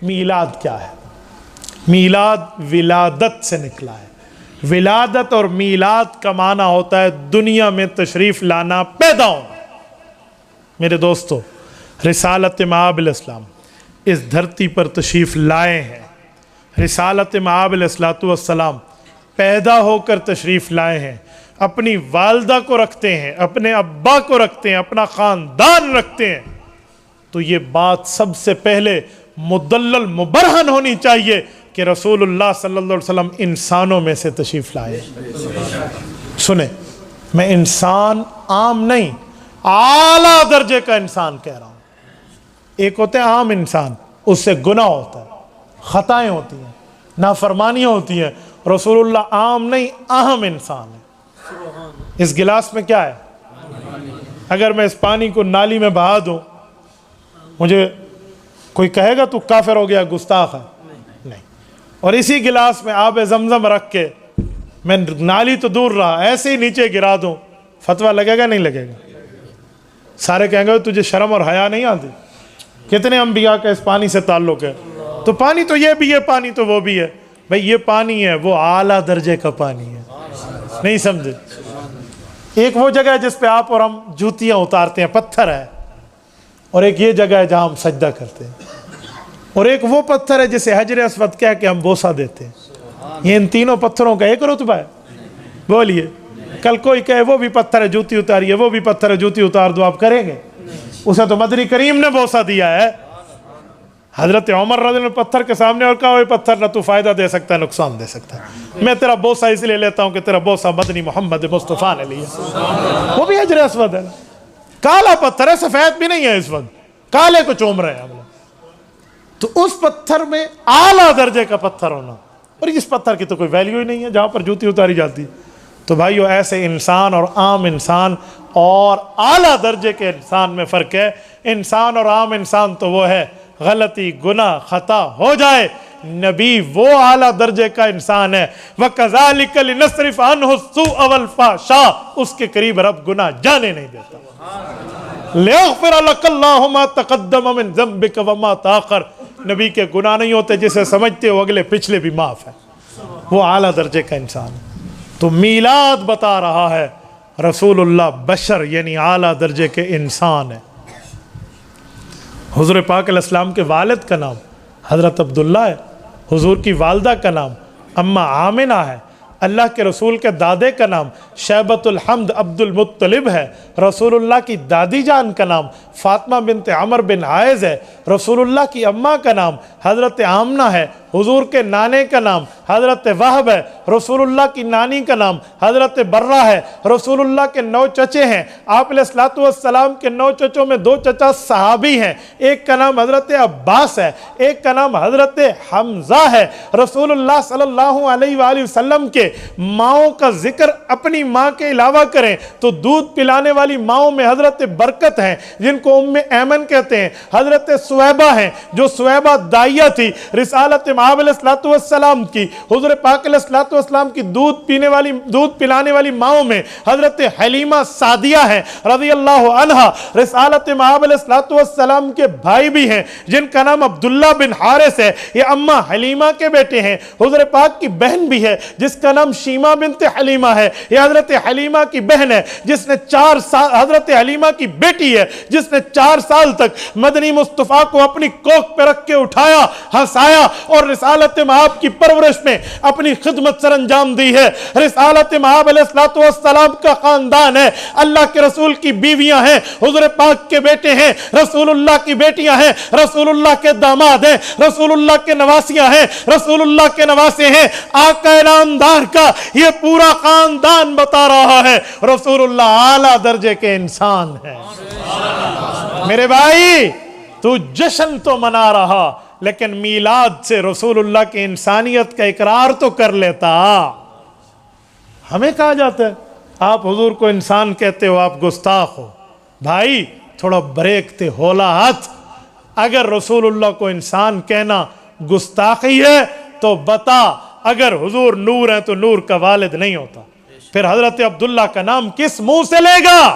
میلاد کیا ہے؟ میلاد ولادت سے نکلا ہے۔ ولادت اور میلاد کا معنی ہوتا ہے دنیا میں تشریف لانا، پیدا ہونا۔ میرے دوستو، رسالت مآب علیہ السلام اس دھرتی پر تشریف لائے ہیں۔ رسالت مآب علیہ السلام پیدا ہو کر تشریف لائے ہیں، اپنی والدہ کو رکھتے ہیں، اپنے ابا کو رکھتے ہیں، اپنا خاندان رکھتے ہیں۔ تو یہ بات سب سے پہلے مدلل مبرہن ہونی چاہیے کہ رسول اللہ صلی اللہ علیہ وسلم انسانوں میں سے تشریف لائے۔ سنیں، میں انسان عام نہیں، اعلیٰ درجے کا انسان کہہ رہا ہوں۔ ایک ہوتے ہیں عام انسان، اس سے گناہ ہوتا ہے، خطائیں ہوتی ہیں، نافرمانیاں ہوتی ہیں۔ رسول اللہ عام نہیں، اہم انسان ہے۔ اس گلاس میں کیا ہے؟ اگر میں اس پانی کو نالی میں بہا دوں، مجھے کوئی کہے گا تو کافر ہو گیا، گستاخ ہے؟ نہیں۔ اور اسی گلاس میں آب زمزم رکھ کے میں نالی تو دور رہا، ایسے ہی نیچے گرا دوں، فتویٰ لگے گا نہیں لگے گا؟ سارے کہیں گے تجھے شرم اور حیا نہیں آتی؟ کتنے انبیاء کا اس پانی سے تعلق ہے؟ تو پانی تو یہ بھی ہے، پانی تو وہ بھی ہے۔ بھئی یہ پانی ہے، وہ اعلیٰ درجے کا پانی ہے، نہیں سمجھے؟ ایک وہ جگہ ہے جس پہ آپ اور ہم جوتیاں اتارتے ہیں، پتھر ہے، اور ایک یہ جگہ ہے جہاں ہم سجدہ کرتے ہیں، اور ایک وہ پتھر ہے جسے حجر اسود کہہ کے ہم بوسہ دیتے ہیں۔ یہ ان تینوں پتھروں کا ایک رتبہ ہے؟ بولیے، کل کوئی کہے وہ بھی پتھر ہے جوتی اتاریے، وہ بھی پتھر ہے جوتی اتار دو، آپ کریں گے؟ اسے تو مدنی کریم نے بوسہ دیا ہے۔ حضرت عمر رضی اللہ عنہ پتھر کے سامنے اور کہا وہ پتھر نہ تو فائدہ دے سکتا ہے نقصان دے سکتا ہے، میں تیرا بوسہ اس لیے لیتا ہوں کہ تیرا بوسہ مدنی محمد مصطفیٰ نے لیا۔ وہ بھی حجر اسود ہے، کالا پتھر ہے، سفید بھی نہیں ہے، اس وقت کالے کو چوم رہے ہیں۔ تو اس پتھر میں اعلیٰ درجے کا پتھر ہونا، اور اس پتھر کی تو کوئی ویلیو ہی نہیں ہے جہاں پر جوتی اتاری جاتی۔ تو بھائیو، ایسے انسان اور عام انسان اور اعلیٰ درجے کے انسان میں فرق ہے۔ انسان اور عام انسان تو وہ ہے غلطی، گناہ، خطا ہو جائے، نبی وہ اعلیٰ درجے کا انسان ہے۔ وَكَذَلِكَ لِنَصْرِفَ عَنْهُ السُّوءَ وَالْفَحْشَاءَ، اس کے قریب رب گناہ جانے نہیں دیتا۔ لِيَغْفِرَ لَكَ اللَّهُ مَا تَقَدَّمَ مِنْ ذَنبِكَ وَمَا تَأَخَّرَ، نبی کے گناہ نہیں ہوتے جسے سمجھتے ہو اگلے پچھلے بھی معاف ہے، وہ اعلیٰ درجے کا انسان ہے۔ تو میلاد بتا رہا ہے رسول اللہ بشر یعنی اعلیٰ درجے کے انسان ہے۔ حضور پاک علیہ السلام کے والد کا نام حضرت عبداللہ ہے، حضور کی والدہ کا نام اماں آمنہ ہے، اللہ کے رسول کے دادے کا نام شیبۃ الحمد عبد المطلب ہے، رسول اللہ کی دادی جان کا نام فاطمہ بنت عمر بن عائز ہے، رسول اللہ کی اماں کا نام حضرت آمنہ ہے، حضور کے نانے کا نام حضرت وہب ہے، رسول اللہ کی نانی کا نام حضرت برہ ہے، رسول اللہ کے 9 چچے ہیں، آپ علیہ السلام کے 9 چچوں میں 2 چچا صحابی ہیں، ایک کا نام حضرت عباس ہے، ایک کا نام حضرت حمزہ ہے۔ رسول اللہ صلی اللہ علیہ وآلہ وسلم کے ماؤں کا ذکر اپنی ماں کے علاوہ کریں تو دودھ پلانے والی ماؤں میں حضرت برکت ہیں جن کو ام ایمن کہتے ہیں، حضرت سویبہ ہیں جو سویبہ دائیہ تھی، رسالت مآب علیہ السلام کی، حضور پاک علیہ السلام کی دودھ پلانے والی ماؤں میں حضرت حلیمہ سعدیہ ہیں رضی اللہ عنہ، رسالت مآب علیہ السلام کے بھائی بھی ہیں جن کا نام عبداللہ بن حارث ہے، یہ اماں حلیمہ کے بیٹے ہیں، حضور پاک کی بہن بھی ہے جس کا نام شیمہ بنت حلیمہ ہے، یہ حضرت حلیمہ کی بہن ہے جس نے 4 سال، حضرت حلیمہ کی بیٹی ہے جس نے 4 سال تک مدنی مصطفیٰ کو اپنی کوکھ پہ رکھ کے اٹھایا، ہنسایا اور رسالت مآب کی پرورش میں اپنی خدمت سر انجام دی ہے۔ رسالت مآب علیہ السلام کا خاندان ہے، اللہ کے رسول کی بیویاں ہیں، حضور پاک کے بیٹے ہیں، رسول اللہ کی بیٹیاں ہیں، رسول اللہ کے داماد ہیں، رسول اللہ کے نواسیاں ہیں، رسول اللہ کے نواسے ہیں، آقا نامدار کا یہ پورا خاندان بتا رہا ہے رسول اللہ اعلیٰ درجے کے انسان ہے۔ میرے بھائی، تو جشن تو منا رہا لیکن میلاد سے رسول اللہ کی انسانیت کا اقرار تو کر لیتا۔ ہمیں کہا جاتا ہے آپ حضور کو انسان کہتے ہو، آپ گستاخ ہو۔ بھائی تھوڑا بریک تے ہولا ہاتھ، اگر رسول اللہ کو انسان کہنا گستاخی ہے تو بتا، اگر حضور نور ہے تو نور کا والد نہیں ہوتا، پھر حضرت عبداللہ کا نام کس منہ سے لے گا؟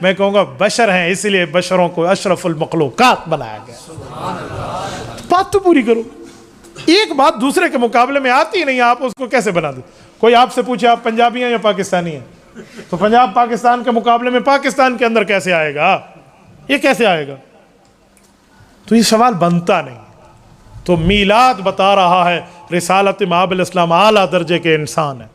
میں کہوں گا بشر ہیں اس لیے بشروں کو اشرف المخلوقات بنایا گیا. بات تو پوری کرو. ایک بات دوسرے کے مقابلے میں آتی نہیں, آپ اس کو کیسے بنا دیں؟ کوئی آپ سے پوچھے آپ پنجابی ہیں یا پاکستانی ہیں, تو پنجاب پاکستان کے مقابلے میں پاکستان کے اندر کیسے آئے گا؟ یہ کیسے آئے گا؟ تو یہ سوال بنتا نہیں. تو میلاد بتا رہا ہے رسالت مآب علیہ السلام اعلیٰ درجے کے انسان ہے.